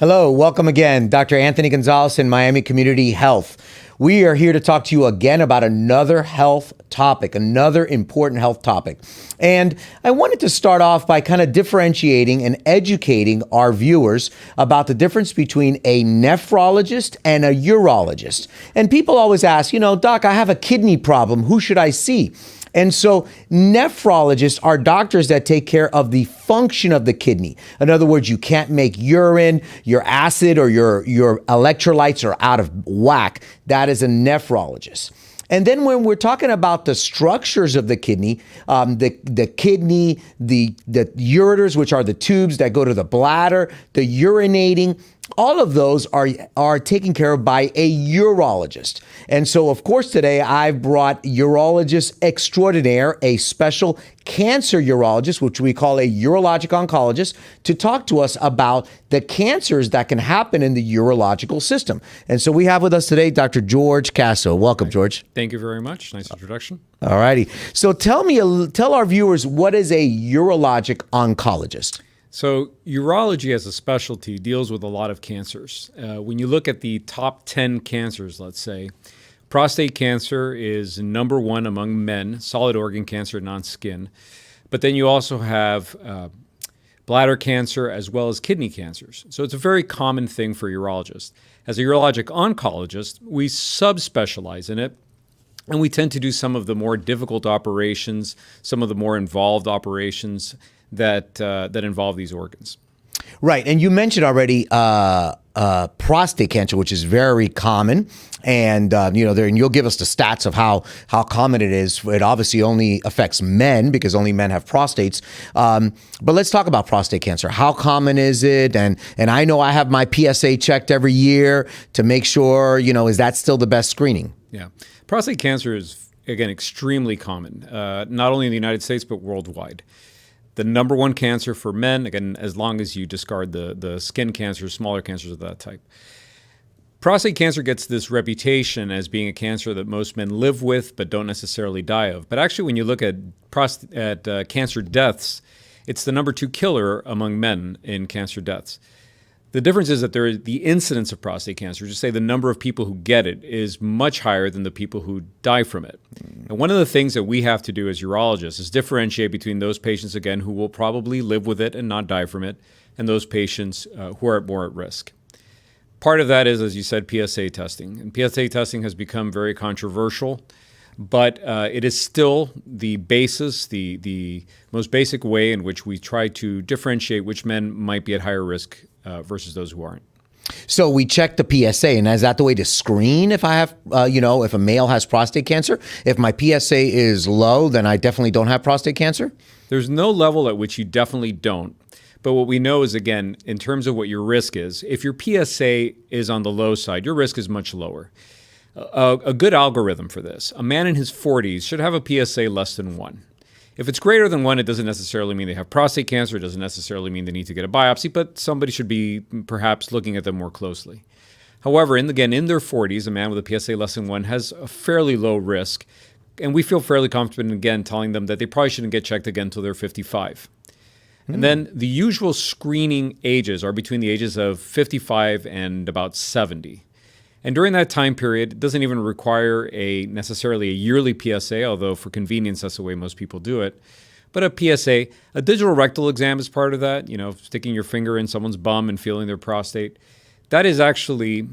Hello, welcome again. Dr. Anthony Gonzalez in Miami Community Health. We are here to talk to you again about another health topic, another important health topic. And I wanted to start off by kind of differentiating and educating our viewers about the difference between a nephrologist and a urologist. And people always ask, Doc, I have a kidney problem. Who should I see? And so nephrologists are doctors that take care of the function of the kidney. In other words, you can't make urine, your acid or your electrolytes are out of whack. That is a nephrologist. And then when we're talking about the structures of the kidney, the kidney, the ureters, which are the tubes that go to the bladder, the urinating, all of those are taken care of by a urologist. And so, of course, today I've brought urologist extraordinaire, a special cancer urologist, which we call a urologic oncologist, to talk to us about the cancers that can happen in the urological system. And so we have with us today Dr. George Casso. Welcome, George. Thank you very much. Nice introduction. All righty. So tell our viewers, what is a urologic oncologist? So urology as a specialty deals with a lot of cancers. When you look at the top 10 cancers, let's say, prostate cancer is number one among men, solid organ cancer, non-skin. But then you also have bladder cancer as well as kidney cancers. So it's a very common thing for urologists. As a urologic oncologist, we subspecialize in it. And we tend to do some of the more difficult operations, some of the more involved operations that involve these organs. Right. And you mentioned already prostate cancer, which is very common. And, and you'll give us the stats of how common it is. It obviously only affects men because only men have prostates. But let's talk about prostate cancer. How common is it? And I know I have my PSA checked every year to make sure, is that still the best screening? Yeah. Prostate cancer is, again, extremely common, not only in the United States, but worldwide. The number one cancer for men, again, as long as you discard the skin cancers, smaller cancers of that type. Prostate cancer gets this reputation as being a cancer that most men live with but don't necessarily die of. But actually, when you look at cancer deaths, it's the number two killer among men in cancer deaths. The difference is that the incidence of prostate cancer, just say the number of people who get it, is much higher than the people who die from it. And one of the things that we have to do as urologists is differentiate between those patients, again, who will probably live with it and not die from it, and those patients who are more at risk. Part of that is, as you said, PSA testing. And PSA testing has become very controversial, but it is still the basis, the most basic way in which we try to differentiate which men might be at higher risk versus those who aren't. So we check the PSA, and is that the way to screen if I have, if a male has prostate cancer? If my PSA is low, then I definitely don't have prostate cancer? There's no level at which you definitely don't. But what we know is, again, in terms of what your risk is, if your PSA is on the low side, your risk is much lower. A good algorithm for this, a man in his 40s should have a PSA less than 1. If it's greater than 1, it doesn't necessarily mean they have prostate cancer. It doesn't necessarily mean they need to get a biopsy, but somebody should be perhaps looking at them more closely. However, in their 40s, a man with a PSA less than 1 has a fairly low risk, and we feel fairly confident, again, telling them that they probably shouldn't get checked again until they're 55. And then the usual screening ages are between the ages of 55 and about 70. And during that time period, it doesn't even require necessarily a yearly PSA, although for convenience, that's the way most people do it. But a PSA, a digital rectal exam is part of that, sticking your finger in someone's bum and feeling their prostate. That is actually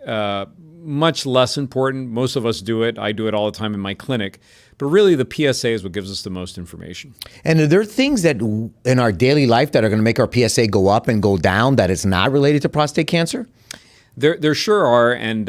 much less important. Most of us do it. I do it all the time in my clinic. But really, the PSA is what gives us the most information. And are there things that in our daily life that are going to make our PSA go up and go down that is not related to prostate cancer? There sure are, and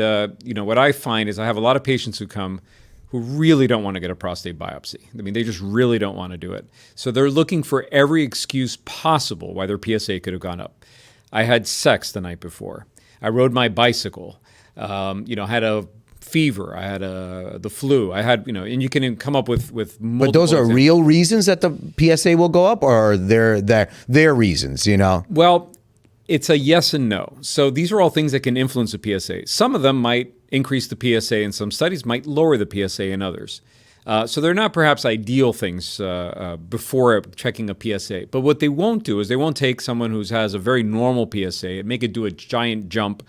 what I find is I have a lot of patients who come who really don't want to get a prostate biopsy. I mean, they just really don't want to do it. So they're looking for every excuse possible why their PSA could have gone up. I had sex the night before. I rode my bicycle. Had a fever. I had the flu. I had, and you can come up with multiple. But those are real reasons that the PSA will go up, or they're reasons, Well, it's a yes and no. So these are all things that can influence the PSA. Some of them might increase the PSA in some studies, might lower the PSA in others. So they're not perhaps ideal things before checking a PSA. But what they won't do is they won't take someone who has a very normal PSA and make it do a giant jump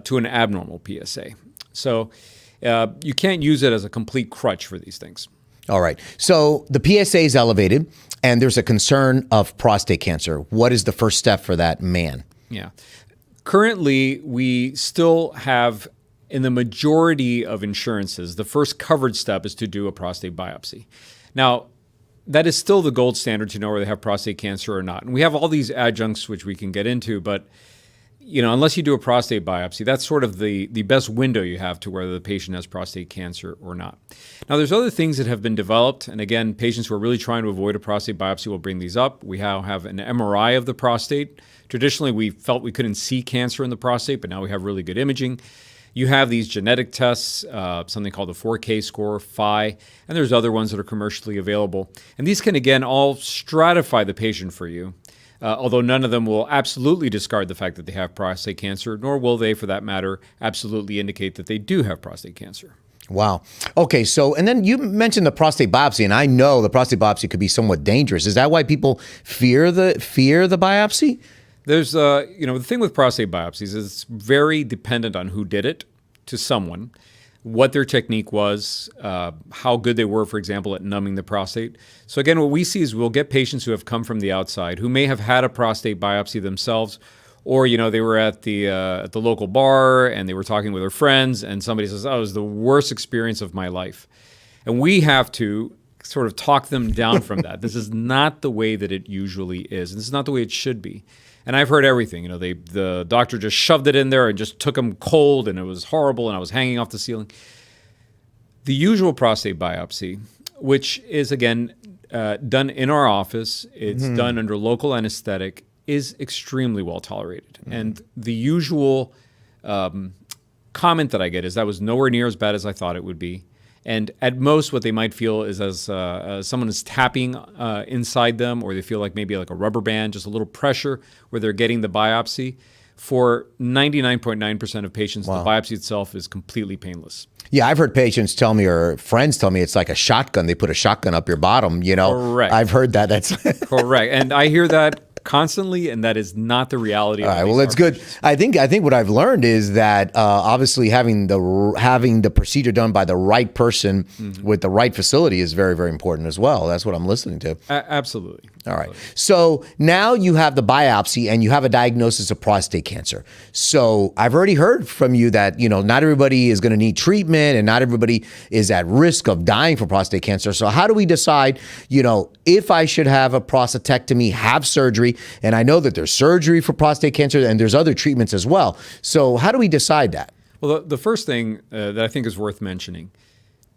to an abnormal PSA. So you can't use it as a complete crutch for these things. All right. So the PSA is elevated and there's a concern of prostate cancer. What is the first step for that man? Yeah. Currently, we still have, in the majority of insurances, the first covered step is to do a prostate biopsy. Now, that is still the gold standard to know whether they have prostate cancer or not. And we have all these adjuncts which we can get into, but unless you do a prostate biopsy, that's sort of the best window you have to whether the patient has prostate cancer or not. Now, there's other things that have been developed. And again, patients who are really trying to avoid a prostate biopsy will bring these up. We now have an MRI of the prostate. Traditionally, we felt we couldn't see cancer in the prostate, but now we have really good imaging. You have these genetic tests, something called the 4K score, Phi, and there's other ones that are commercially available. And these can, again, all stratify the patient for you. Although none of them will absolutely discard the fact that they have prostate cancer, nor will they, for that matter, absolutely indicate that they do have prostate cancer. Wow. Okay. So, and then you mentioned the prostate biopsy, and I know the prostate biopsy could be somewhat dangerous. Is that why people fear the biopsy? There's, the thing with prostate biopsies is it's very dependent on who did it to someone, what their technique was, how good they were, for example, at numbing the prostate. So again, what we see is we'll get patients who have come from the outside who may have had a prostate biopsy themselves, or they were at the local bar and they were talking with their friends, and somebody says, "Oh, it was the worst experience of my life," and we have to sort of talk them down from that. This is not the way that it usually is, and this is not the way it should be. And I've heard everything. The doctor just shoved it in there and just took them cold, and it was horrible, and I was hanging off the ceiling. The usual prostate biopsy, which is, again, done in our office, it's done under local anesthetic, is extremely well tolerated. And the usual comment that I get is that was nowhere near as bad as I thought it would be. And at most, what they might feel is as someone is tapping inside them, or they feel like maybe like a rubber band, just a little pressure where they're getting the biopsy. For 99.9% of patients, the biopsy itself is completely painless. Yeah, I've heard patients tell me, or friends tell me, it's like a shotgun. They put a shotgun up your bottom, Correct. I've heard that. That's correct. And I hear that constantly, and that is not the reality. All right, well, that's good. I think what I've learned is that obviously having the procedure done by the right person with the right facility is very, very important as well. That's what I'm listening to. Absolutely. All right. So now you have the biopsy and you have a diagnosis of prostate cancer. So I've already heard from you that, not everybody is going to need treatment and not everybody is at risk of dying from prostate cancer. So how do we decide, if I should have a prostatectomy, have surgery? And I know that there's surgery for prostate cancer and there's other treatments as well. So how do we decide that? Well, the first thing that I think is worth mentioning,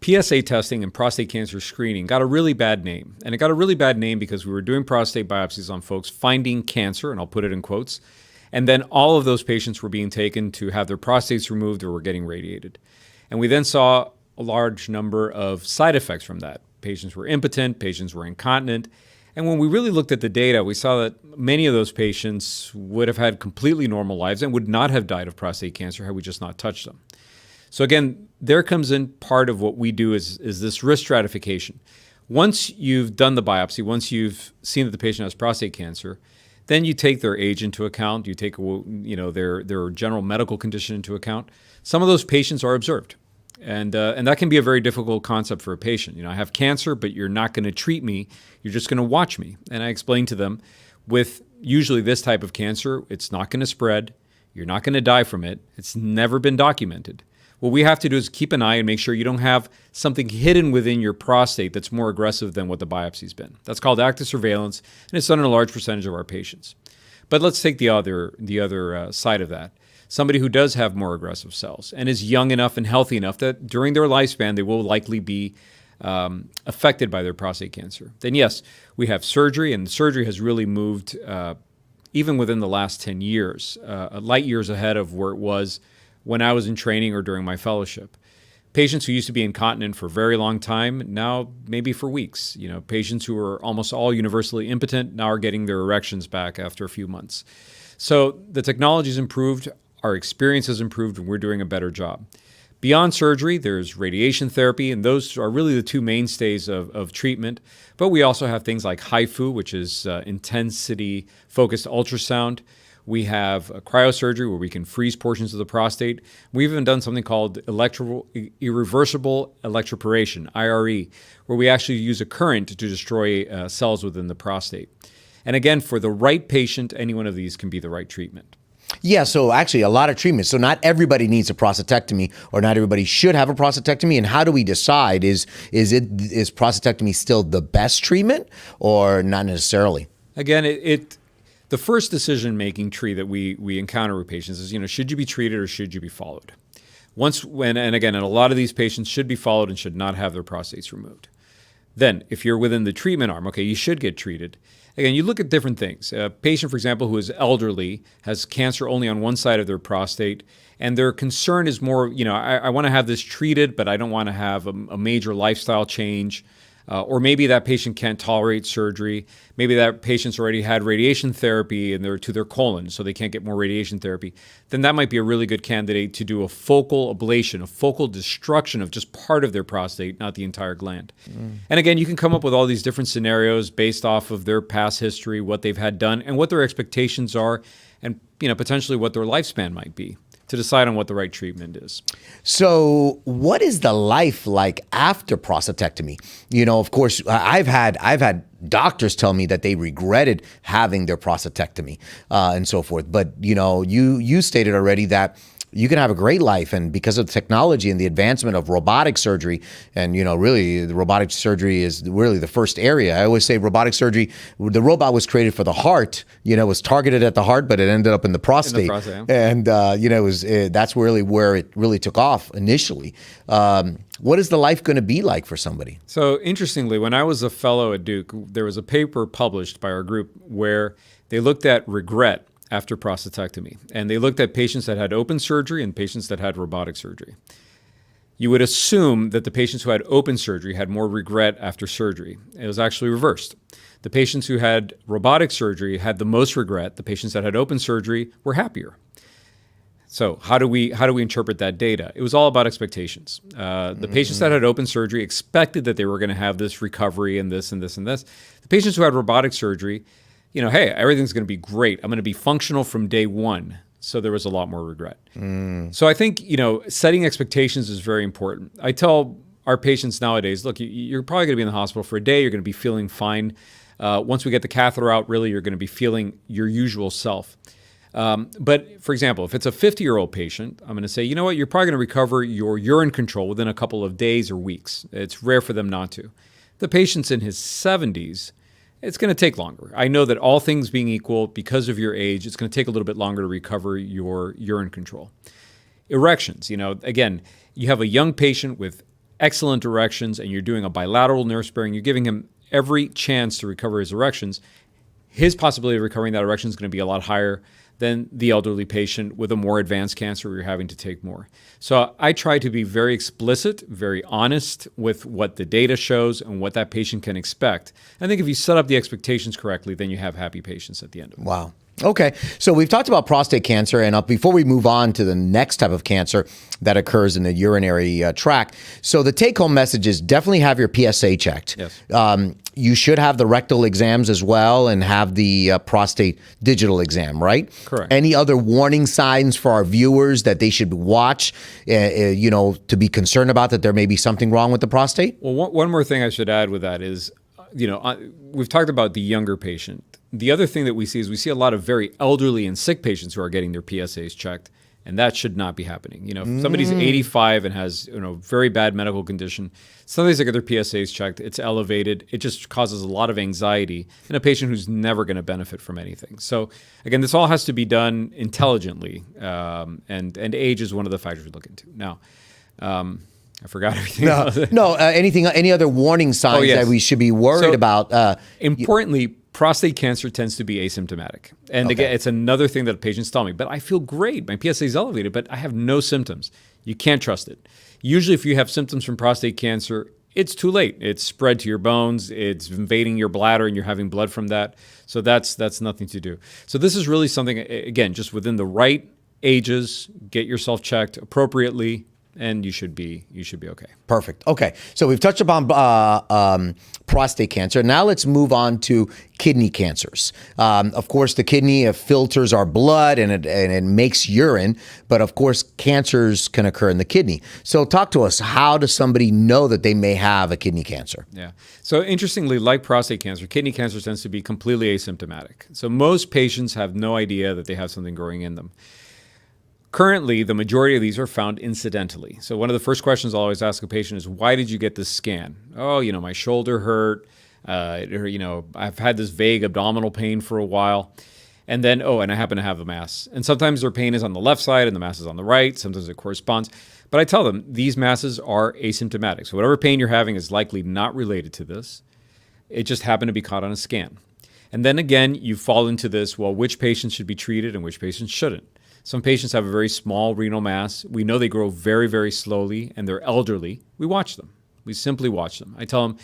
PSA testing and prostate cancer screening got a really bad name. And it got a really bad name because we were doing prostate biopsies on folks finding cancer, and I'll put it in quotes, and then all of those patients were being taken to have their prostates removed or were getting radiated. And we then saw a large number of side effects from that. Patients were impotent, patients were incontinent. And when we really looked at the data, we saw that many of those patients would have had completely normal lives and would not have died of prostate cancer had we just not touched them. So again, there comes in part of what we do is this risk stratification. Once you've done the biopsy, once you've seen that the patient has prostate cancer, then you take their age into account, you take their general medical condition into account. Some of those patients are observed. And that can be a very difficult concept for a patient. I have cancer, but you're not going to treat me. You're just going to watch me. And I explain to them, with usually this type of cancer, it's not going to spread. You're not going to die from it. It's never been documented. What we have to do is keep an eye and make sure you don't have something hidden within your prostate that's more aggressive than what the biopsy's been. That's called active surveillance, and it's done in a large percentage of our patients. But let's take the other side of that. Somebody who does have more aggressive cells and is young enough and healthy enough that during their lifespan they will likely be affected by their prostate cancer. Then yes, we have surgery, and surgery has really moved, even within the last 10 years, light years ahead of where it was when I was in training or during my fellowship. Patients who used to be incontinent for a very long time, now maybe for weeks. Patients who are almost all universally impotent now are getting their erections back after a few months. So the technology's improved, our experience has improved, and we're doing a better job. Beyond surgery, there's radiation therapy, and those are really the two mainstays of treatment. But we also have things like HIFU, which is intensity-focused ultrasound. We have cryosurgery, where we can freeze portions of the prostate. We've even done something called irreversible electroporation, IRE, where we actually use a current to destroy cells within the prostate. And again, for the right patient, any one of these can be the right treatment. Yeah, so actually a lot of treatments. So not everybody needs a prostatectomy, or not everybody should have a prostatectomy. And how do we decide? Is prostatectomy still the best treatment, or not necessarily? Again, the first decision-making tree that we encounter with patients is, should you be treated or should you be followed? And again, a lot of these patients should be followed and should not have their prostates removed. Then, if you're within the treatment arm, okay, you should get treated. Again, you look at different things. A patient, for example, who is elderly, has cancer only on one side of their prostate, and their concern is more, I want to have this treated, but I don't want to have a major lifestyle change. Or maybe that patient can't tolerate surgery. Maybe that patient's already had radiation therapy and they're to their colon, so they can't get more radiation therapy. Then that might be a really good candidate to do a focal ablation, a focal destruction of just part of their prostate, not the entire gland. And again, you can come up with all these different scenarios based off of their past history, what they've had done, and what their expectations are, and potentially what their lifespan might be, to decide on what the right treatment is. So what is the life like after prostatectomy? Of course, I've had doctors tell me that they regretted having their prostatectomy and so forth. But, you stated already that you can have a great life, and because of the technology and the advancement of robotic surgery, and really the robotic surgery is really the first area. I always say robotic surgery, the robot was created for the heart, was targeted at the heart, but it ended up in the prostate. And that's really where it really took off initially. What is the life going to be like for somebody? So interestingly, when I was a fellow at Duke, there was a paper published by our group where they looked at regret after prostatectomy. And they looked at patients that had open surgery and patients that had robotic surgery. You would assume that the patients who had open surgery had more regret after surgery. It was actually reversed. The patients who had robotic surgery had the most regret. The patients that had open surgery were happier. So how do we interpret that data? It was all about expectations. The patients that had open surgery expected that they were going to have this recovery and this and this and this. The patients who had robotic surgery, hey, everything's going to be great. I'm going to be functional from day one. So there was a lot more regret. So I think, setting expectations is very important. I tell our patients nowadays, look, you're probably going to be in the hospital for a day. You're going to be feeling fine. Once we get the catheter out, really, you're going to be feeling your usual self. But for example, if it's a 50-year-old patient, I'm going to say, you know what, you're probably going to recover your urine control within a couple of days or weeks. It's rare for them not to. The patient's in his 70s, it's going to take longer. I know that all things being equal, because of your age, it's going to take a little bit longer to recover your urine control. Erections, again, you have a young patient with excellent erections and you're doing a bilateral nerve sparing, you're giving him every chance to recover his erections. His possibility of recovering that erection is going to be a lot higher than the elderly patient with a more advanced cancer where you're having to take more. So I try to be very explicit, very honest with what the data shows and what that patient can expect. I think if you set up the expectations correctly, then you have happy patients at the end of it. Wow. Okay, so we've talked about prostate cancer, and before we move on to the next type of cancer that occurs in the urinary tract, so the take-home message is definitely have your PSA checked. Yes. You should have the rectal exams as well and have the prostate digital exam, right? Correct. Any other warning signs for our viewers that they should watch, to be concerned about that there may be something wrong with the prostate? Well, one more thing I should add with that is, we've talked about the younger patient. The other thing that we see is we see a lot of very elderly and sick patients who are getting their PSAs checked, and that should not be happening. If somebody's 85 and has very bad medical condition, sometimes they get their PSAs checked, it's elevated, it just causes a lot of anxiety in a patient who's never going to benefit from anything. So again, this all has to be done intelligently, and age is one of the factors we look into. Now, I forgot everything. Any other warning signs that we should be worried about? Importantly, prostate cancer tends to be asymptomatic. And again, it's another thing that patients tell me, but I feel great. My PSA is elevated, but I have no symptoms. You can't trust it. Usually if you have symptoms from prostate cancer, it's too late. It's spread to your bones, it's invading your bladder, and you're having blood from that. So that's nothing to do. So this is really something, again, just within the right ages, get yourself checked appropriately, and you should be okay. Perfect. Okay. So we've touched upon prostate cancer. Now let's move on to kidney cancers. Of course, the kidney filters our blood and it makes urine, but of course, cancers can occur in the kidney. So talk to us. How does somebody know that they may have a kidney cancer? Yeah. So interestingly, like prostate cancer, kidney cancer tends to be completely asymptomatic. So most patients have no idea that they have something growing in them. Currently, the majority of these are found incidentally. So one of the first questions I'll always ask a patient is, why did you get this scan? Oh, my shoulder hurt. I've had this vague abdominal pain for a while. And then, and I happen to have a mass. And sometimes their pain is on the left side and the mass is on the right. Sometimes it corresponds. But I tell them these masses are asymptomatic. So whatever pain you're having is likely not related to this. It just happened to be caught on a scan. And then again, you fall into this, which patients should be treated and which patients shouldn't. Some patients have a very small renal mass. We know they grow very, very slowly, and they're elderly. We watch them. We simply watch them. I tell them,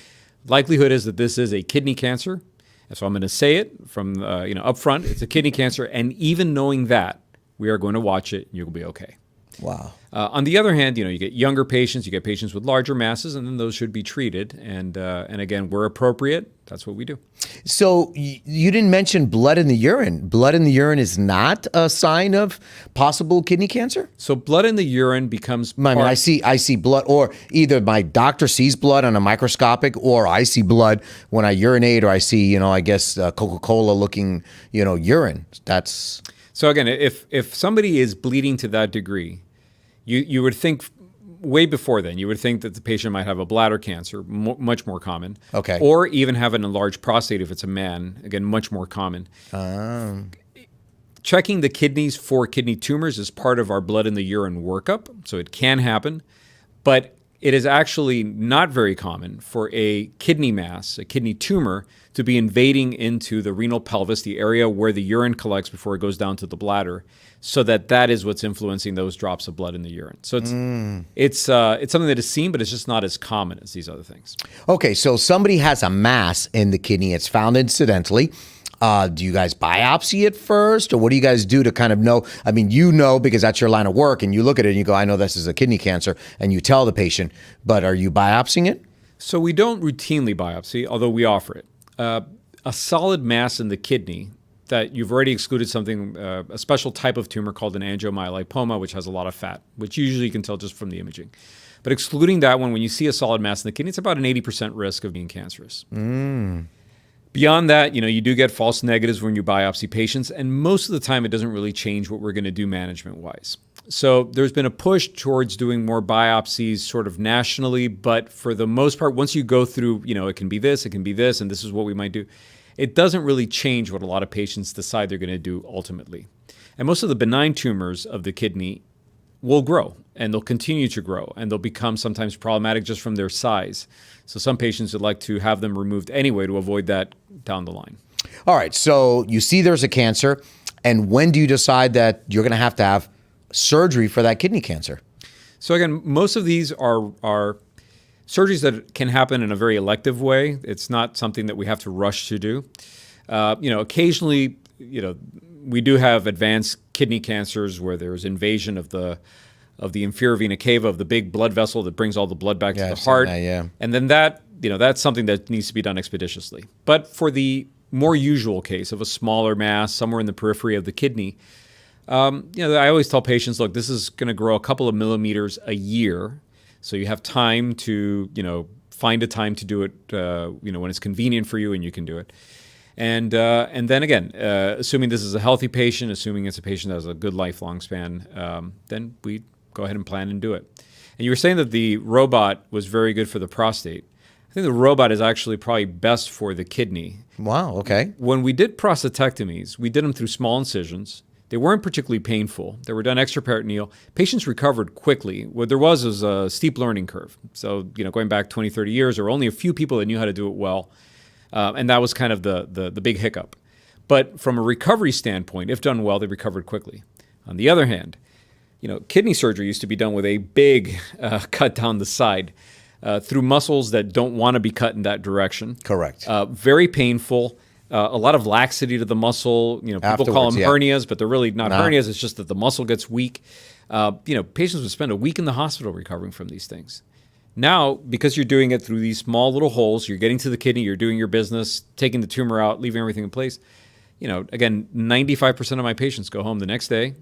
likelihood is that this is a kidney cancer. And so I'm going to say it from, up front, it's a kidney cancer. And even knowing that, we are going to watch it, and you'll be okay. Wow. On the other hand, you get younger patients, you get patients with larger masses, and then those should be treated. And again, where appropriate, that's what we do. So you didn't mention blood in the urine. Blood in the urine is not a sign of possible kidney cancer? So blood in the urine becomes I see blood, or either my doctor sees blood on a microscopic, or I see blood when I urinate, or I see, Coca-Cola looking, urine. That's... So again, if somebody is bleeding to that degree, you would think way before then, you would think that the patient might have a bladder cancer, much more common. Okay. Or even have an enlarged prostate if it's a man, again, much more common. Checking the kidneys for kidney tumors is part of our blood in the urine workup, so it can happen. But it is actually not very common for a kidney mass, a kidney tumor, to be invading into the renal pelvis, the area where the urine collects before it goes down to the bladder, so that is what's influencing those drops of blood in the urine. So it's something that is seen, but it's just not as common as these other things. Okay, so somebody has a mass in the kidney. It's found incidentally. Do you guys biopsy it first, or what do you guys do to kind of know? I mean, because that's your line of work, and you look at it and you go, I know this is a kidney cancer, and you tell the patient, but are you biopsying it? So we don't routinely biopsy, although we offer it. A solid mass in the kidney that you've already excluded something, a special type of tumor called an angiomyolipoma, which has a lot of fat, which usually you can tell just from the imaging. But excluding that one, when you see a solid mass in the kidney, it's about an 80% risk of being cancerous. Beyond that, you do get false negatives when you biopsy patients, and most of the time it doesn't really change what we're going to do management-wise. So there's been a push towards doing more biopsies sort of nationally, but for the most part, once you go through, it can be this, and this is what we might do, it doesn't really change what a lot of patients decide they're going to do ultimately. And most of the benign tumors of the kidney will grow, and they'll continue to grow, and they'll become sometimes problematic just from their size. So some patients would like to have them removed anyway to avoid that down the line. All right, so you see there's a cancer, and when do you decide that you're going to have surgery for that kidney cancer? So again, most of these are surgeries that can happen in a very elective way. It's not something that we have to rush to do. Occasionally, we do have advanced kidney cancers where there's invasion of the inferior vena cava, of the big blood vessel that brings all the blood back to the heart. And then that's something that needs to be done expeditiously. But for the more usual case of a smaller mass somewhere in the periphery of the kidney, I always tell patients, look, this is going to grow a couple of millimeters a year. So you have time to, find a time to do it, when it's convenient for you and you can do it. And then again, assuming this is a healthy patient, assuming it's a patient that has a good lifelong span, then we go ahead and plan and do it. And you were saying that the robot was very good for the prostate. I think the robot is actually probably best for the kidney. Wow, okay. When we did prostatectomies, we did them through small incisions. They weren't particularly painful. They were done extraperitoneal. Patients recovered quickly. What there was a steep learning curve. So, going back 20, 30 years, there were only a few people that knew how to do it well. And that was kind of the big hiccup. But from a recovery standpoint, if done well, they recovered quickly. On the other hand, kidney surgery used to be done with a big cut down the side through muscles that don't want to be cut in that direction. Correct. Very painful. a lot of laxity to the muscle. People call them hernias, but they're really not hernias. It's just that the muscle gets weak. Patients would spend a week in the hospital recovering from these things. Now, because you're doing it through these small little holes, you're getting to the kidney, you're doing your business, taking the tumor out, leaving everything in place. Again, 95% of my patients go home the next day,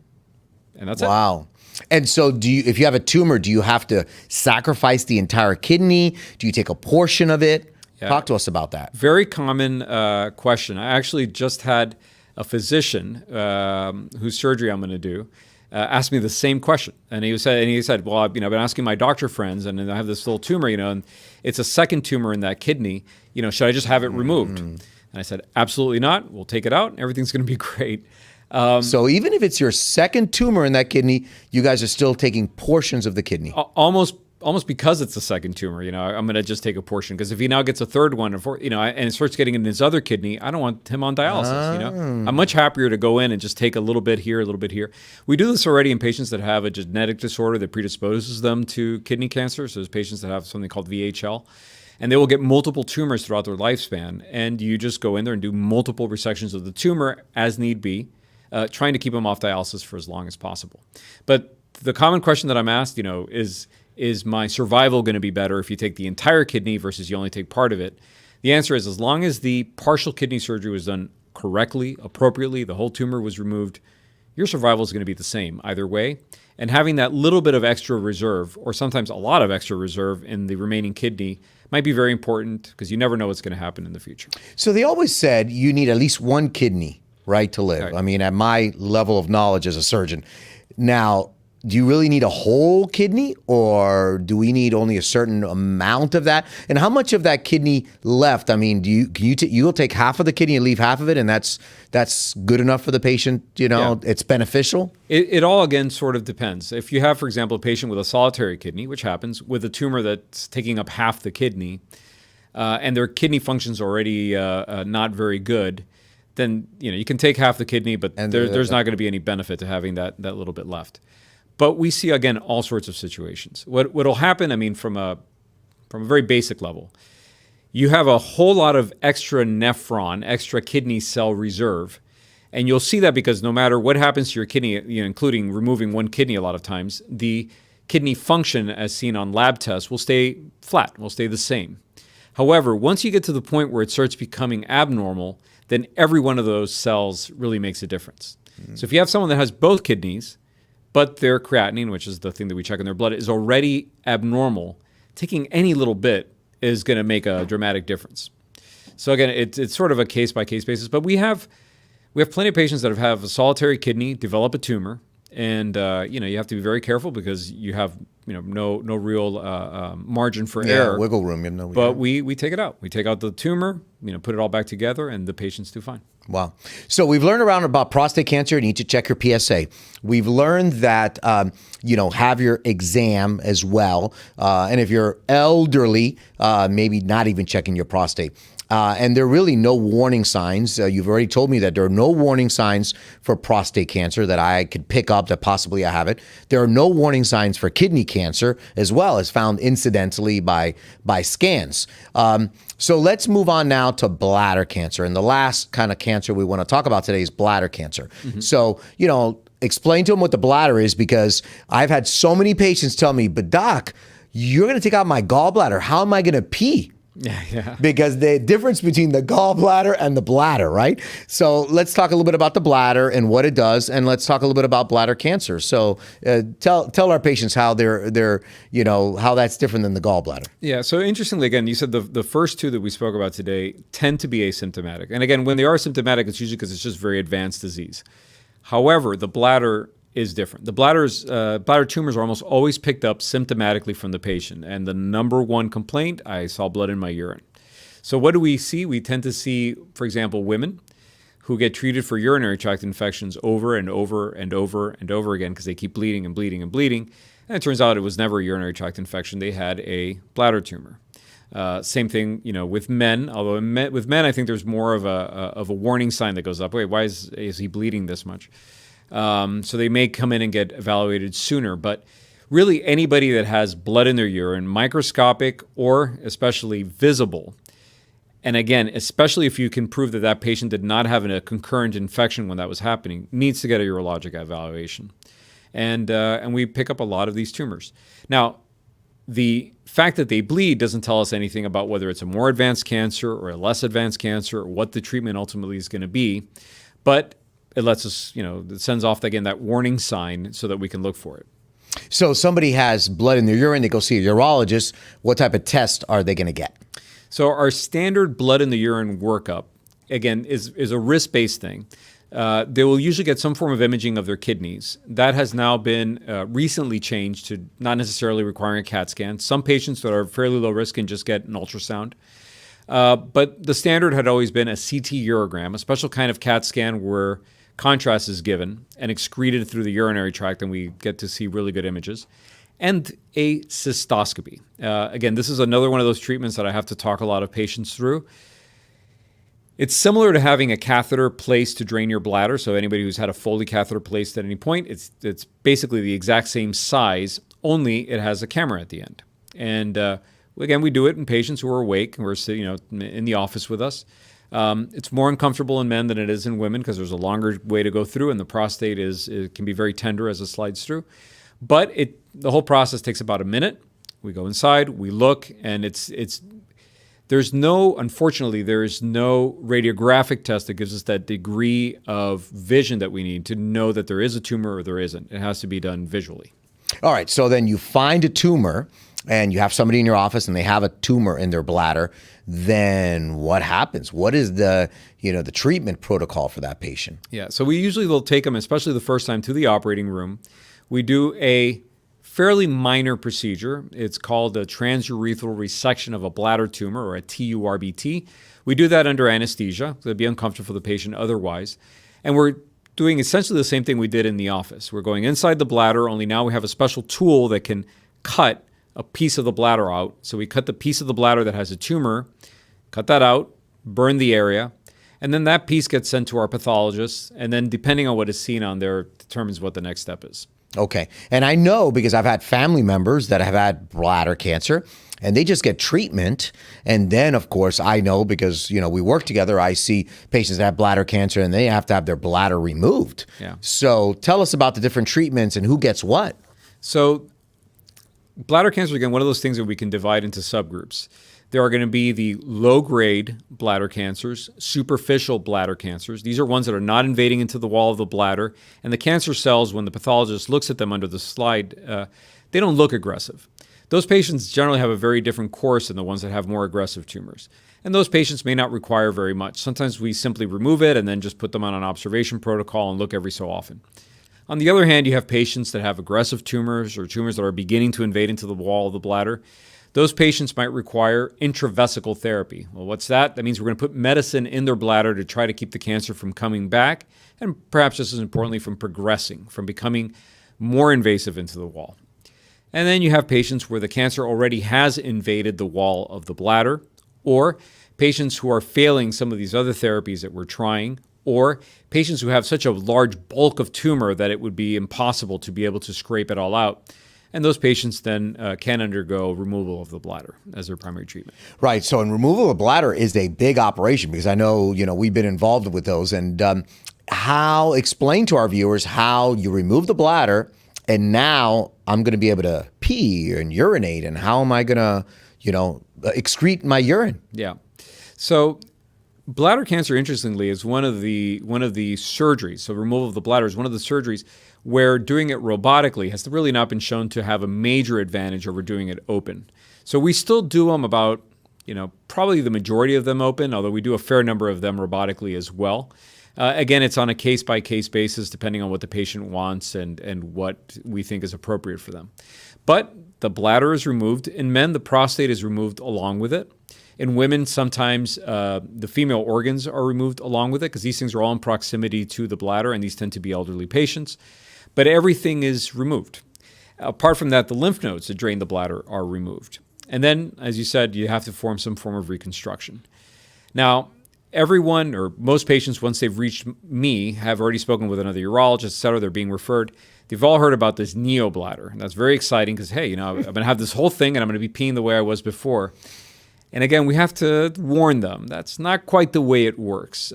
and that's it. Wow. And so if you have a tumor, do you have to sacrifice the entire kidney? Do you take a portion of it? Yeah. Talk to us about that. Very common question. I actually just had a physician whose surgery I'm going to do asked me the same question. And he said, well, I've been asking my doctor friends, and I have this little tumor, and it's a second tumor in that kidney. Should I just have it removed? And I said, absolutely not. We'll take it out. Everything's going to be great. So even if it's your second tumor in that kidney, you guys are still taking portions of the kidney. Almost because it's a second tumor, I'm going to just take a portion, because if he now gets a third one, and it starts getting in his other kidney, I don't want him on dialysis. I'm much happier to go in and just take a little bit here, a little bit here. We do this already in patients that have a genetic disorder that predisposes them to kidney cancer. So there's patients that have something called VHL. And they will get multiple tumors throughout their lifespan. And you just go in there and do multiple resections of the tumor as need be, trying to keep them off dialysis for as long as possible. But the common question that I'm asked, is my survival going to be better if you take the entire kidney versus you only take part of it? The answer is, as long as the partial kidney surgery was done correctly, appropriately, the whole tumor was removed, your survival is going to be the same either way. And having that little bit of extra reserve, or sometimes a lot of extra reserve in the remaining kidney, might be very important, because you never know what's going to happen in the future. So they always said you need at least one kidney, right, to live. Right. I mean, at my level of knowledge as a surgeon. Now, do you really need a whole kidney, or do we need only a certain amount of that? And how much of that kidney left? I mean, you'll take half of the kidney and leave half of it, and that's good enough for the patient? It's beneficial? It all, again, sort of depends. If you have, for example, a patient with a solitary kidney, which happens, with a tumor that's taking up half the kidney, and their kidney function's already not very good, then you can take half the kidney, but there's not going to be any benefit to having that little bit left. But we see, again, all sorts of situations. What'll happen, I mean, from a very basic level, you have a whole lot of extra nephron, extra kidney cell reserve. And you'll see that because no matter what happens to your kidney, including removing one kidney a lot of times, the kidney function, as seen on lab tests, will stay flat, will stay the same. However, once you get to the point where it starts becoming abnormal, then every one of those cells really makes a difference. Mm-hmm. So if you have someone that has both kidneys, but their creatinine, which is the thing that we check in their blood, is already abnormal, taking any little bit is going to make a dramatic difference. So again, it's sort of a case-by-case basis, but we have plenty of patients that have a solitary kidney, develop a tumor, and you have to be very careful because you have no real margin for error. Wiggle room. But we take it out. We take out the tumor, put it all back together, and the patients do fine. Wow. So we've learned around about prostate cancer. You need to check your PSA. We've learned that, have your exam as well. And if you're elderly, maybe not even checking your prostate. And there are really no warning signs. You've already told me that there are no warning signs for prostate cancer that I could pick up that possibly I have it. There are no warning signs for kidney cancer as well, as found incidentally by scans. So let's move on now to bladder cancer. And the last kind of cancer we want to talk about today is bladder cancer. Mm-hmm. So, explain to them what the bladder is, because I've had so many patients tell me, but doc, you're going to take out my gallbladder. How am I going to pee? Yeah. Because the difference between the gallbladder and the bladder, right? So let's talk a little bit about the bladder and what it does, and let's talk a little bit about bladder cancer. So tell our patients how they're how that's different than the gallbladder. Yeah. So interestingly, again, you said the first two that we spoke about today tend to be asymptomatic, and again, when they are symptomatic, it's usually because it's just very advanced disease. However, the bladder is different. The bladder tumors are almost always picked up symptomatically from the patient. And the number one complaint, I saw blood in my urine. So what do we see? We tend to see, for example, women who get treated for urinary tract infections over and over and over and over again because they keep bleeding and bleeding and bleeding. And it turns out it was never a urinary tract infection. They had a bladder tumor. Same thing, with men. Although with men, I think there's more of a warning sign that goes up. Wait, why is he bleeding this much? So they may come in and get evaluated sooner. But really, anybody that has blood in their urine, microscopic or especially visible, And again, especially if you can prove that that patient did not have a concurrent infection when that was happening, needs to get a urologic evaluation. And we pick up a lot of these tumors. Now, the fact that they bleed doesn't tell us anything about whether it's a more advanced cancer or a less advanced cancer or what the treatment ultimately is going to be. But it lets us, it sends off, again, that warning sign so that we can look for it. So somebody has blood in their urine, they go see a urologist. What type of test are they going to get? So our standard blood in the urine workup, again, is a risk-based thing. They will usually get some form of imaging of their kidneys. That has now been recently changed to not necessarily requiring a CAT scan. Some patients that are fairly low risk can just get an ultrasound. But the standard had always been a CT urogram, a special kind of CAT scan where contrast is given and excreted through the urinary tract, and we get to see really good images, and a cystoscopy. Again, this is another one of those treatments that I have to talk a lot of patients through. It's similar to having a catheter placed to drain your bladder. So anybody who's had a Foley catheter placed at any point, it's basically the exact same size, only it has a camera at the end. And again, we do it in patients who are awake and we're in the office with us. It's more uncomfortable in men than it is in women because there's a longer way to go through, and the prostate can be very tender as it slides through. But the whole process takes about a minute. We go inside, we look, and unfortunately, there is no radiographic test that gives us that degree of vision that we need to know that there is a tumor or there isn't. It has to be done visually. All right. So then you find a tumor and you have somebody in your office and they have a tumor in their bladder. Then what happens? What is the treatment protocol for that patient? Yeah. So we usually will take them, especially the first time, to the operating room. We do a fairly minor procedure. It's called a transurethral resection of a bladder tumor, or a TURBT. We do that under anesthesia. So it'd be uncomfortable for the patient otherwise. And we're doing essentially the same thing we did in the office. We're going inside the bladder, only now we have a special tool that can cut a piece of the bladder out. So we cut the piece of the bladder that has a tumor, cut that out, burn the area, and then that piece gets sent to our pathologist, and then depending on what is seen on there determines what the next step is. Okay. And I know because I've had family members that have had bladder cancer and they just get treatment. And then, of course, I know because, we work together, I see patients that have bladder cancer and they have to have their bladder removed. Yeah. So tell us about the different treatments and who gets what. So bladder cancer, again, one of those things that we can divide into subgroups. There are going to be the low-grade bladder cancers, superficial bladder cancers. These are ones that are not invading into the wall of the bladder. And the cancer cells, when the pathologist looks at them under the slide, they don't look aggressive. Those patients generally have a very different course than the ones that have more aggressive tumors. And those patients may not require very much. Sometimes we simply remove it and then just put them on an observation protocol and look every so often. On the other hand, you have patients that have aggressive tumors or tumors that are beginning to invade into the wall of the bladder. Those patients might require intravesicle therapy. Well, what's that? That means we're going to put medicine in their bladder to try to keep the cancer from coming back, and perhaps just as importantly, from progressing, from becoming more invasive into the wall. And then you have patients where the cancer already has invaded the wall of the bladder, or patients who are failing some of these other therapies that we're trying, or patients who have such a large bulk of tumor that it would be impossible to be able to scrape it all out. And those patients then can undergo removal of the bladder as their primary treatment. Right. So, and removal of bladder is a big operation because I know, we've been involved with those. And explain to our viewers how you remove the bladder and now I'm going to be able to pee and urinate. And how am I going to, excrete my urine? Yeah. So bladder cancer, interestingly, is one of the surgeries. So removal of the bladder is one of the surgeries where doing it robotically has really not been shown to have a major advantage over doing it open. So we still do them about, probably the majority of them open, although we do a fair number of them robotically as well. Again, it's on a case-by-case basis depending on what the patient wants and what we think is appropriate for them. But the bladder is removed. In men, the prostate is removed along with it. In women, sometimes the female organs are removed along with it because these things are all in proximity to the bladder, and these tend to be elderly patients. But everything is removed. Apart from that, the lymph nodes that drain the bladder are removed. And then, as you said, you have to form some form of reconstruction. Now, everyone or most patients, once they've reached me, have already spoken with another urologist, et cetera. They're being referred. They've all heard about this Neobladder. And that's very exciting because, hey, I'm going to have this whole thing and I'm going to be peeing the way I was before. And again, we have to warn them. That's not quite the way it works.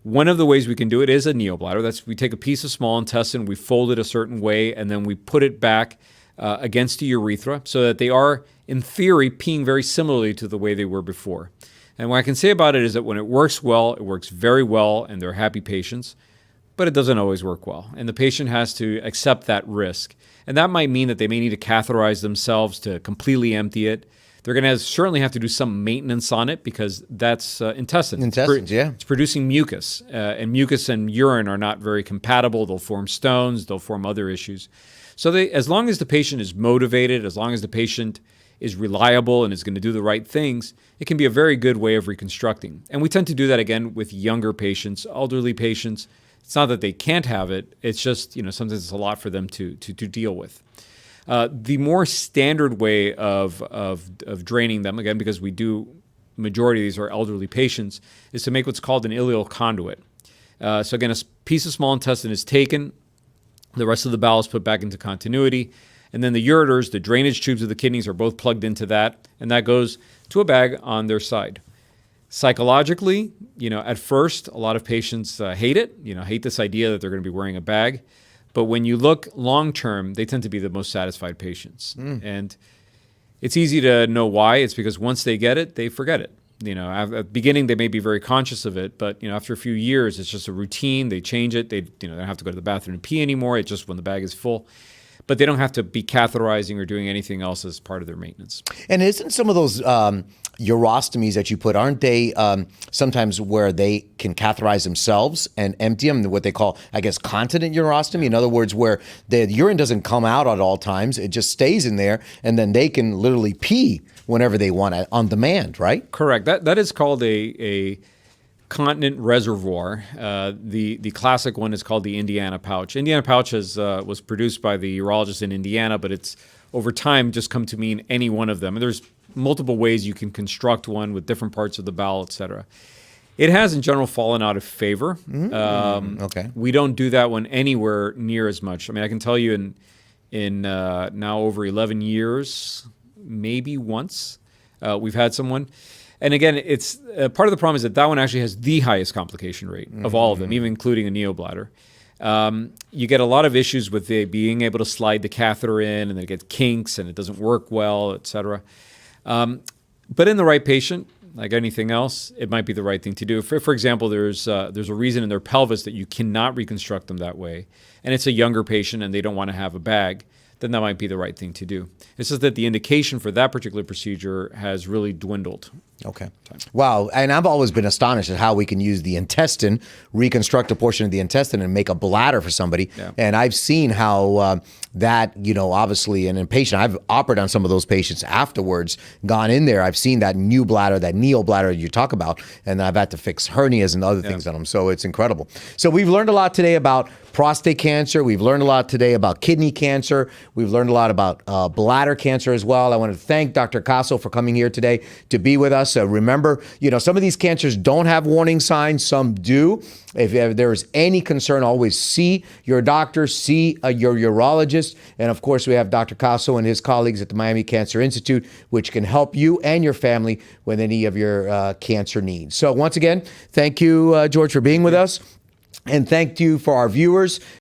One of the ways we can do it is a neobladder. That's we take a piece of small intestine, we fold it a certain way, and then we put it back against the urethra so that they are, in theory, peeing very similarly to the way they were before. And what I can say about it is that when it works well, it works very well, and they're happy patients, but it doesn't always work well. And the patient has to accept that risk. And that might mean that they may need to catheterize themselves to completely empty it. They're going to certainly have to do some maintenance on it because that's intestine. Intestines, yeah. It's producing mucus, and mucus and urine are not very compatible. They'll form stones. They'll form other issues. So as long as the patient is motivated, as long as the patient is reliable and is going to do the right things, it can be a very good way of reconstructing. And we tend to do that, again, with younger patients, elderly patients. It's not that they can't have it. It's just, sometimes it's a lot for them to deal with. The more standard way of draining them, again, because majority of these are elderly patients, is to make what's called an ileal conduit. So again, a piece of small intestine is taken, the rest of the bowel is put back into continuity, and then the ureters, the drainage tubes of the kidneys, are both plugged into that, and that goes to a bag on their side. Psychologically, at first, a lot of patients hate it, hate this idea that they're going to be wearing a bag. But when you look long-term, they tend to be the most satisfied patients. And it's easy to know why. It's because once they get it, they forget it. At the beginning, they may be very conscious of it, but after a few years, it's just a routine. They change it. They don't have to go to the bathroom and pee anymore. It's just when the bag is full. But they don't have to be catheterizing or doing anything else as part of their maintenance. And isn't some of those urostomies that you put, aren't they sometimes where they can catheterize themselves and empty them, what they call, I guess, continent urostomy? In other words, where the urine doesn't come out at all times, it just stays in there, and then they can literally pee whenever they want on demand, right? Correct. That is called a continent reservoir. The classic one is called the Indiana pouch. Indiana pouch was produced by the urologist in Indiana, but it's over time just come to mean any one of them. And there's multiple ways you can construct one with different parts of the bowel, et cetera. It has, in general, fallen out of favor. Okay. We don't do that one anywhere near as much. I mean, I can tell you in now over 11 years, maybe once, we've had someone. And again, it's part of the problem is that one actually has the highest complication rate of all of them, even including a neobladder. You get a lot of issues with being able to slide the catheter in, and then it gets kinks, and it doesn't work well, et cetera. But in the right patient, like anything else, it might be the right thing to do. For example, there's a reason in their pelvis that you cannot reconstruct them that way, and it's a younger patient and they don't want to have a bag, then that might be the right thing to do. It's just that the indication for that particular procedure has really dwindled. Okay. Wow. And I've always been astonished at how we can use the intestine, reconstruct a portion of the intestine and make a bladder for somebody. Yeah. And I've seen how that, obviously, and in patient, I've operated on some of those patients afterwards, gone in there. I've seen that new bladder, that neobladder you talk about, and I've had to fix hernias and other things on them. So it's incredible. So we've learned a lot today about prostate cancer. We've learned a lot today about kidney cancer. We've learned a lot about bladder cancer as well. I want to thank Dr. Caso for coming here today to be with us. Remember, some of these cancers don't have warning signs. Some do. If there's any concern, always see your doctor, see your urologist. And of course, we have Dr. Caso and his colleagues at the Miami Cancer Institute, which can help you and your family with any of your cancer needs. So once again, thank you, George, for being with us. And thank you for our viewers.